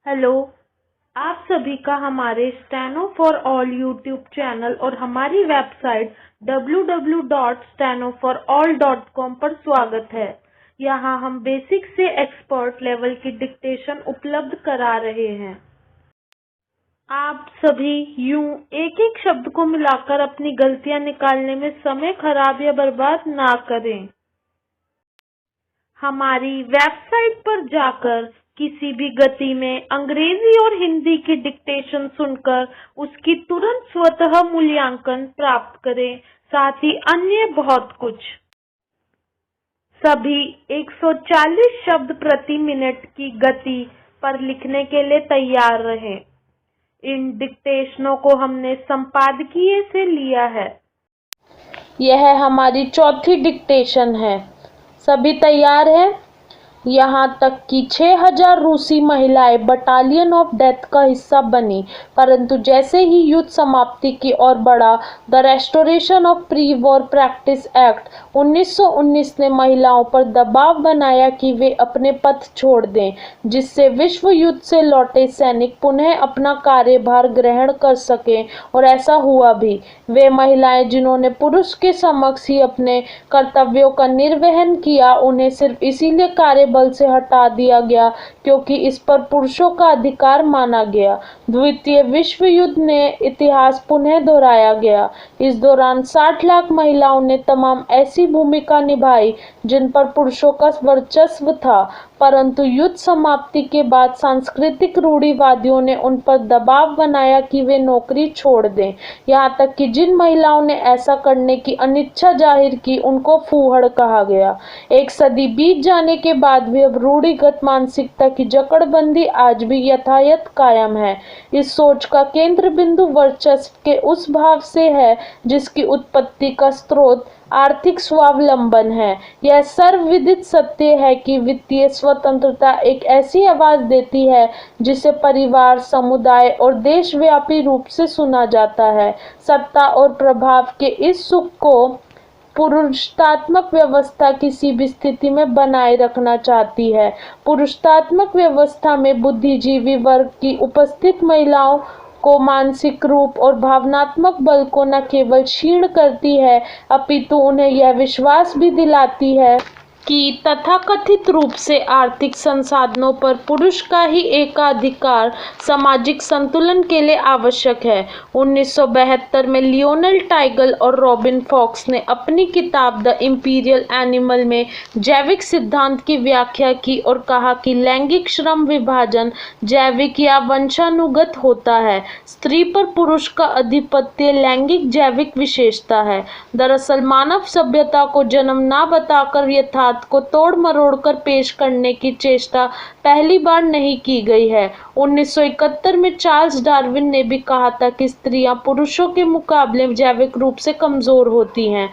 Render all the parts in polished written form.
Hello. आप सभी का हमारे steno for all YouTube channel और हमारी वेबसाइट www.stenoforall.com पर स्वागत है। यहाँ हम बेसिक से एक्सपर्ट लेवल की डिक्टेशन उपलब्ध करा रहे हैं। आप सभी यूं एक एक शब्द को मिलाकर अपनी गलतियां निकालने में समय खराब या बर्बाद ना करें। हमारी वेबसाइट पर जाकर किसी भी गति में अंग्रेजी और हिंदी की डिक्टेशन सुनकर उसकी तुरंत स्वतः मूल्यांकन प्राप्त करें, साथ ही अन्य बहुत कुछ। सभी 140 शब्द प्रति मिनट की गति पर लिखने के लिए तैयार रहें। इन डिक्टेशनों को हमने संपादकीय से लिया है। यह हमारी चौथी डिक्टेशन है। सभी तैयार हैं? यहाँ तक कि 6000 रूसी महिलाएं बटालियन ऑफ डेथ का हिस्सा बनी, परंतु जैसे ही युद्ध समाप्ति की ओर बढ़ा, the restoration of pre war practice act 1919 ने महिलाओं पर दबाव बनाया कि वे अपने पद छोड़ दें, जिससे विश्व युद्ध से लौटे सैनिक पुनः अपना कार्यभार ग्रहण कर सकें, और ऐसा हुआ भी। वे महिलाएं जिन्होंने पुरुष के समक्ष ही अपने कर्तव्यों का निर्वहन किया, उन्हें सिर्फ इसीलिए कार्यबल से हटा दिया गया क्योंकि इस पर पुरुषों का अधिकार माना गया। द्वितीय विश्व युद्ध ने इतिहास पुनः दोहराया गया। इस दौरान 60 लाख महिलाओं ने तमाम ऐसी भूमिका निभाई जिन पर पुरुषों का वर्चस्व था, परंतु युद्ध समाप्ति के बाद सांस्कृतिक रूढ़िवादियों ने उन पर दबाव बनाया कि वे नौकरी छोड़ दें। यहाँ तक कि जिन महिलाओं ने ऐसा करने की अनिच्छा जाहिर की, उनको फूहड़ कहा गया। एक सदी बीत जाने के बाद भी अब रूढ़िगत मानसिकता की जकड़बंदी आज भी यथायथ कायम है। इस सोच का केंद्र बिंदु वर्चस्व के उस भाव से है जिसकी उत्पत्ति का स्रोत आर्थिक स्वावलंबन है। यह सर्वविदित सत्य है कि वित्तीय स्वतंत्रता एक ऐसी आवाज देती है जिसे परिवार, समुदाय और देशव्यापी रूप से सुना जाता है। सत्ता और प्रभाव के इस सुख को पुरुषात्मक व्यवस्था किसी भी स्थिति में बनाए रखना चाहती है। पुरुषात्मक व्यवस्था में बुद्धिजीवी वर्ग की उपस्थित महिलाओं को मानसिक रूप और भावनात्मक बल को न केवल क्षीण करती है, अपितु उन्हें यह विश्वास भी दिलाती है कि तथाकथित रूप से आर्थिक संसाधनों पर पुरुष का ही एकाधिकार सामाजिक संतुलन के लिए आवश्यक है। 1972 में लियोनेल टाइगल और रॉबिन फॉक्स ने अपनी किताब द इंपीरियल एनिमल में जैविक सिद्धांत की व्याख्या की और कहा कि लैंगिक श्रम विभाजन जैविक या वंशानुगत होता है। स्त्री पर पुरुष का आधिपत्य लैंगिक जैविक विशेषता है। दरअसल मानव सभ्यता को जन्म ना बताकर यथार्थ को तोड़ मरोड़ कर पेश करने की चेष्टा पहली बार नहीं की गई है। 1971 में चार्ल्स डार्विन ने भी कहा था कि स्त्रियां पुरुषों के मुकाबले जैविक रूप से कमजोर होती हैं।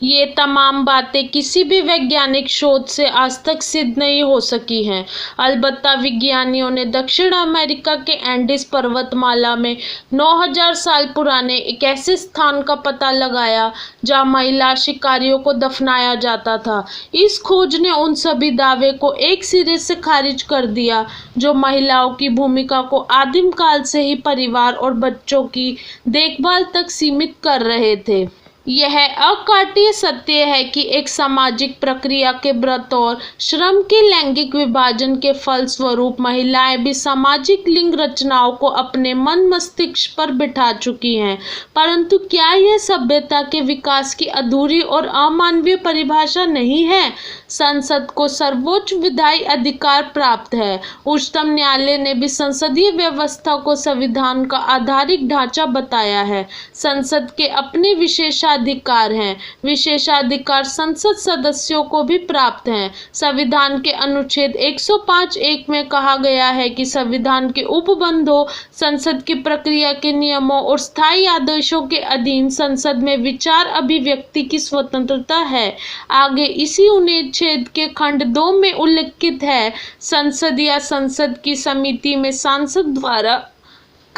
ये तमाम बातें किसी भी वैज्ञानिक शोध से आज तक सिद्ध नहीं हो सकी हैं। अलबत्ता विज्ञानियों ने दक्षिण अमेरिका के एंडीज पर्वतमाला में 9000 साल पुराने एक ऐसे स्थान का पता लगाया जहां महिला शिकारियों को दफनाया जाता था। इस खोज ने उन सभी दावे को एक सिरे से खारिज कर दिया जो महिलाओं की भूमिका को आदिम काल से ही परिवार और बच्चों की देखभाल तक सीमित कर रहे थे। यह अकाट्य सत्य है कि एक सामाजिक प्रक्रिया के बतौर श्रम के लैंगिक विभाजन के फलस्वरूप महिलाएं भी सामाजिक लिंग रचनाओं को अपने मन मस्तिष्क पर बिठा चुकी हैं, परंतु क्या यह सभ्यता के विकास की अधूरी और अमानवीय परिभाषा नहीं है? संसद को सर्वोच्च विधायी अधिकार प्राप्त है। उच्चतम न्यायालय ने भी संसदीय व्यवस्था को संविधान का आधारिक ढांचा बताया है। संसद के अपने विशेषाधिकार हैं। विशेषाधिकार संसद सदस्यों को भी प्राप्त हैं। संविधान के अनुच्छेद 105(1) में कहा गया है कि संविधान के उपबंधों, संसद की प्रक्रिया के नियमों और स्थायी आदेशों के अधीन संसद में विचार अभिव्यक्ति की स्वतंत्रता है। आगे इसी अनुच्छेद के खंड 2 में उल्लिखित है, संसद या संसद की समिति में सांसद द्वारा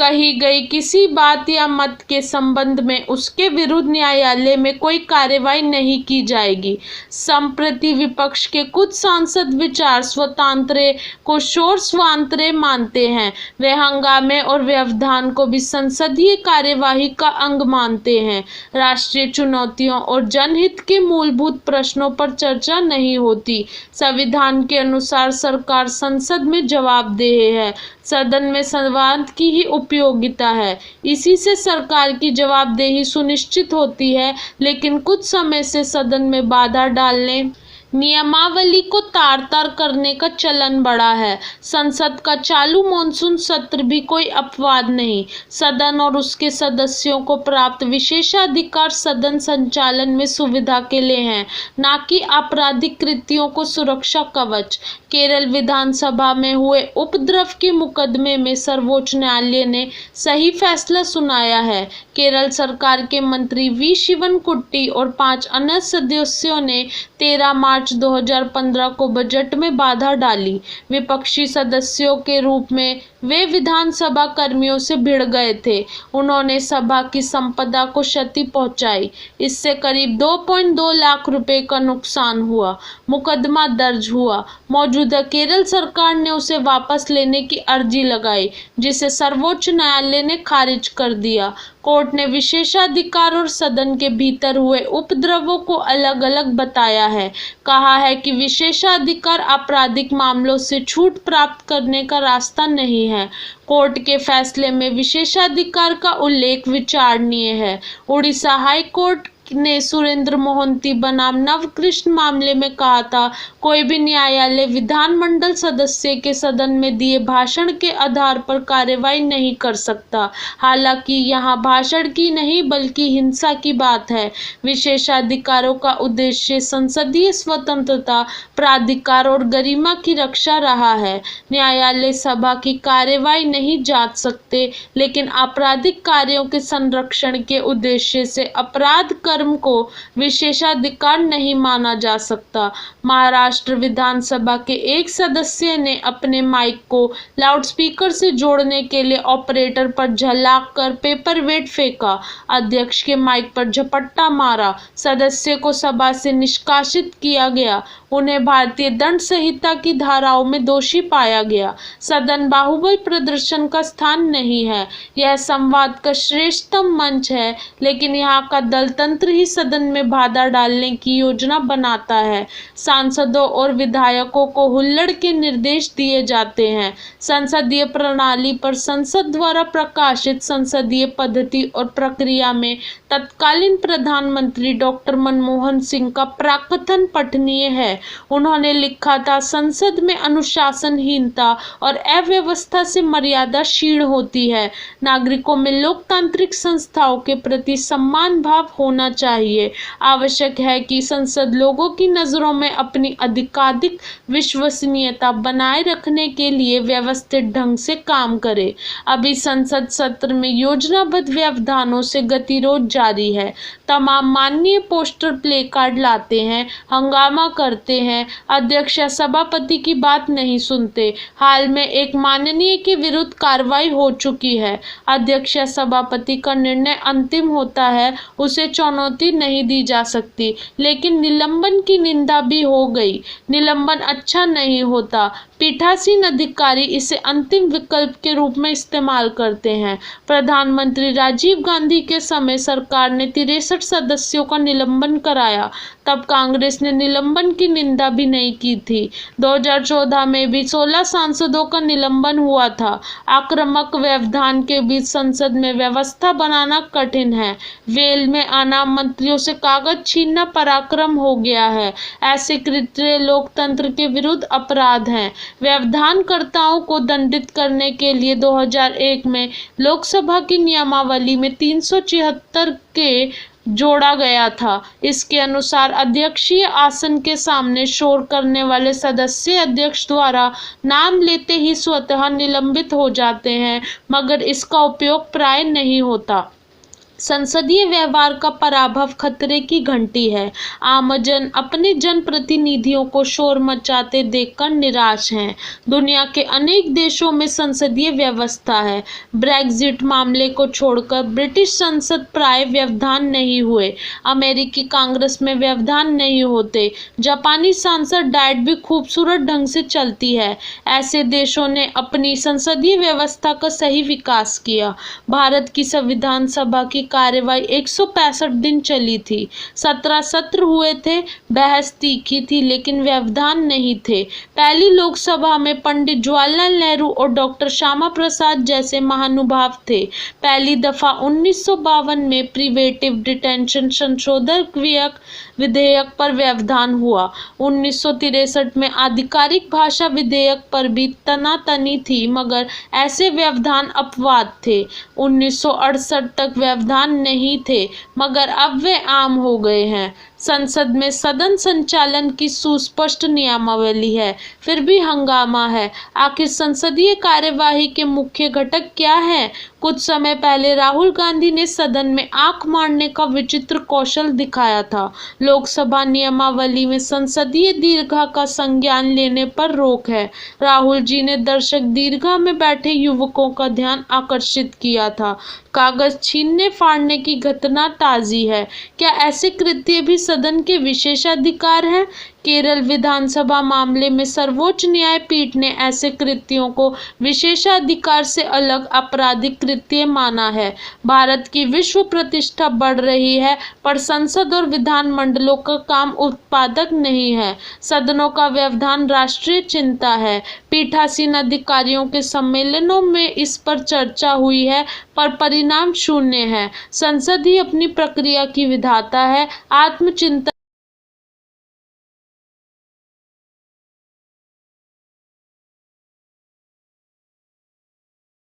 कही गई किसी बात या मत के संबंध में उसके विरुद्ध न्यायालय में कोई कार्रवाई नहीं की जाएगी। संप्रति विपक्ष के कुछ सांसद विचार स्वातंत्र्य को शोर स्वातंत्र्य मानते हैं। वे हंगामे और व्यवधान को भी संसदीय कार्यवाही का अंग मानते हैं। राष्ट्रीय चुनौतियों और जनहित के मूलभूत प्रश्नों पर चर्चा नहीं होती। संविधान के अनुसार सरकार संसद में जवाबदेह है। सदन में संवाद की ही उपयोगिता है। इसी से सरकार की जवाबदेही सुनिश्चित होती है। लेकिन कुछ समय से सदन में बाधा डालने, नियमावली को तार-तार करने का चलन बढ़ा है। संसद का चालू मॉनसून सत्र भी कोई अपवाद नहीं। सदन और उसके सदस्यों को प्राप्त विशेषाधिकार सदन संचालन में सुविधा के लिए हैं, न कि आपराधिक कृत्यों को सुरक्षा कवच। केरल विधानसभा में हुए उपद्रव के मुकदमे में सर्वोच्च न्यायालय ने सही फैसला सुनाया है। केरल सरकार के मंत्री वी शिवनकुट्टी और 5 अन्य सदस्यों ने 13 मार्च 2015 को बजट में बाधा डाली। विपक्षी सदस्यों के रूप में वे विधानसभा कर्मियों से भिड़ गए थे। उन्होंने सभा की संपदा को क्षति पहुंचाई। इससे करीब 2.2 लाख रुपए का नुकसान हुआ। मुकदमा दर्ज हुआ। मौजूदा केरल सरकार ने उसे वापस लेने की अर्जी लगाई, जिसे सर्वोच्च न्यायालय ने खारिज कर दिया। कोर्ट ने विशेषाधिकार और सदन के भीतर हुए उपद्रवों को अलग अलग बताया है। कहा है कि विशेषाधिकार आपराधिक मामलों से छूट प्राप्त करने का रास्ता नहीं है। कोर्ट के फैसले में विशेषाधिकार का उल्लेख विचारणीय है। उड़ीसा हाई कोर्ट ने सुरेंद्र मोहंती बनाम नवकृष्ण मामले में कहा था, कोई भी न्यायालय विधानमंडल सदस्य के सदन में दिए भाषण के आधार पर कार्रवाई नहीं कर सकता। हालांकि यहाँ भाषण की नहीं बल्कि हिंसा की बात है। विशेषाधिकारों का उद्देश्य संसदीय स्वतंत्रता, प्राधिकार और गरिमा की रक्षा रहा है। न्यायालय सभा की कार्रवाई नहीं जांच सकते, लेकिन आपराधिक कार्यों के संरक्षण के उद्देश्य से अपराध कर्म को विशेषाधिकार नहीं माना जा सकता। महाराष्ट्र विधानसभा के एक सदस्य ने अपने माइक को लाउडस्पीकर से जोड़ने के लिए ऑपरेटर पर झलाक कर पेपरवेट फेंका। अध्यक्ष के माइक पर झपट्टा मारा। सदस्य को सभा से निष्कासित किया गया। उन्हें भारतीय दंड संहिता की धाराओं में दोषी पाया गया। सदन बाहुबल प्रदर्शन का स्थान नहीं है। यह संवाद का श्रेष्ठतम मंच है, लेकिन यहाँ का दलतंत्र ही सदन में बाधा डालने की योजना बनाता है। सांसदों और विधायकों को हुल्लड़ के निर्देश दिए जाते हैं। संसदीय प्रणाली पर संसद द्वारा प्रकाशित संसदीय पद्धति और प्रक्रिया में तत्कालीन प्रधानमंत्री डॉक्टर मनमोहन सिंह का प्राकथन पठनीय है। उन्होंने लिखा था, संसद में अनुशासनहीनता और अव्यवस्था से मर्यादा क्षीण होती है। नागरिकों में लोकतांत्रिक संस्थाओं के प्रति सम्मान भाव होना चाहिए। आवश्यक है कि संसद लोगों की नजरों में अपनी अधिकाधिक विश्वसनीयता बनाए रखने के लिए व्यवस्थित ढंग से काम करे। अभी संसद सत्र में योजनाबद्ध व्यवधानों से गतिरोध जारी है। तमाम माननीय पोस्टर प्ले कार्ड लाते हैं, हंगामा करते हैं, अध्यक्ष या सभापति की बात नहीं सुनते। हाल में एक माननीय के विरुद्ध कार्रवाई हो चुकी है। अध्यक्ष या सभापति का निर्णय अंतिम होता है, उसे चुनौती नहीं दी जा सकती। लेकिन निलंबन की निंदा भी हो गई। निलंबन अच्छा नहीं होता। पीठासीन अधिकारी इसे अंतिम विकल्प के रूप में इस्तेमाल करते हैं। प्रधानमंत्री राजीव गांधी के समय सरकार ने 63 सदस्यों का निलंबन कराया। तब कांग्रेस ने निलंबन की निंदा भी नहीं की थी। 2014 में भी 16 सांसदों का निलंबन हुआ था। आक्रामक व्यवधान के बीच संसद में व्यवस्था बनाना कठिन है। वेल में आना, मंत्रियों से कागज छीनना पराक्रम हो गया है। ऐसे कृत्य लोकतंत्र के विरुद्ध अपराध हैं। व्यवधानकर्ताओं को दंडित करने के लिए 2001 में लोकसभा की नियमावली में 376 के जोड़ा गया था। इसके अनुसार अध्यक्षीय आसन के सामने शोर करने वाले सदस्य अध्यक्ष द्वारा नाम लेते ही स्वतः निलंबित हो जाते हैं, मगर इसका उपयोग प्राय नहीं होता। संसदीय व्यवहार का पराभव खतरे की घंटी है। आमजन अपने जनप्रतिनिधियों को शोर मचाते देखकर निराश हैं। दुनिया के अनेक देशों में संसदीय व्यवस्था है। ब्रेक्जिट मामले को छोड़कर ब्रिटिश संसद प्राय व्यवधान नहीं हुए। अमेरिकी कांग्रेस में व्यवधान नहीं होते। जापानी संसद डायट भी खूबसूरत ढंग से चलती है। ऐसे देशों ने अपनी संसदीय व्यवस्था का सही विकास किया। भारत की संविधान सभा की कार्यवाही 165 दिन चली थी। 17 सत्र हुए थे। बहस तीखी थी लेकिन व्यवधान नहीं थे। पहली लोकसभा में पंडित जवाहरलाल नेहरू और डॉक्टर श्यामा प्रसाद जैसे महानुभाव थे। पहली दफा 1952 में प्रिवेंटिव डिटेंशन संशोधन विधेयक पर व्यवधान हुआ। 1963 में आधिकारिक भाषा विधेयक पर भी तनातनी थी मगर ऐसे व्यवधान अपवाद थे। 1968 तक व्यवधान नहीं थे मगर अब वे आम हो गए हैं। संसद में सदन संचालन की सुस्पष्ट नियमावली है, फिर भी हंगामा है। आखिर संसदीय कार्यवाही के मुख्य घटक क्या हैं? कुछ समय पहले राहुल गांधी ने सदन में आंख मारने का विचित्र कौशल दिखाया था। लोकसभा नियमावली में संसदीय दीर्घा का संज्ञान लेने पर रोक है। राहुल जी ने दर्शक दीर्घा में बैठे युवकों का ध्यान आकर्षित किया था। कागज छीनने फाड़ने की घटना ताजी है। क्या ऐसे कृत्य भी सदन के विशेषाधिकार हैं? केरल विधानसभा मामले में सर्वोच्च न्यायपीठ ने ऐसे कृत्यों को विशेषाधिकार से अलग आपराधिक कृत्य माना है। भारत की विश्व प्रतिष्ठा बढ़ रही है पर संसद और विधान मंडलों का काम उत्पादक नहीं है। सदनों का व्यवधान राष्ट्रीय चिंता है। पीठासीन अधिकारियों के सम्मेलनों में इस पर चर्चा हुई है पर परिणाम शून्य है। संसद ही अपनी प्रक्रिया की विधाता है। आत्मचिंतन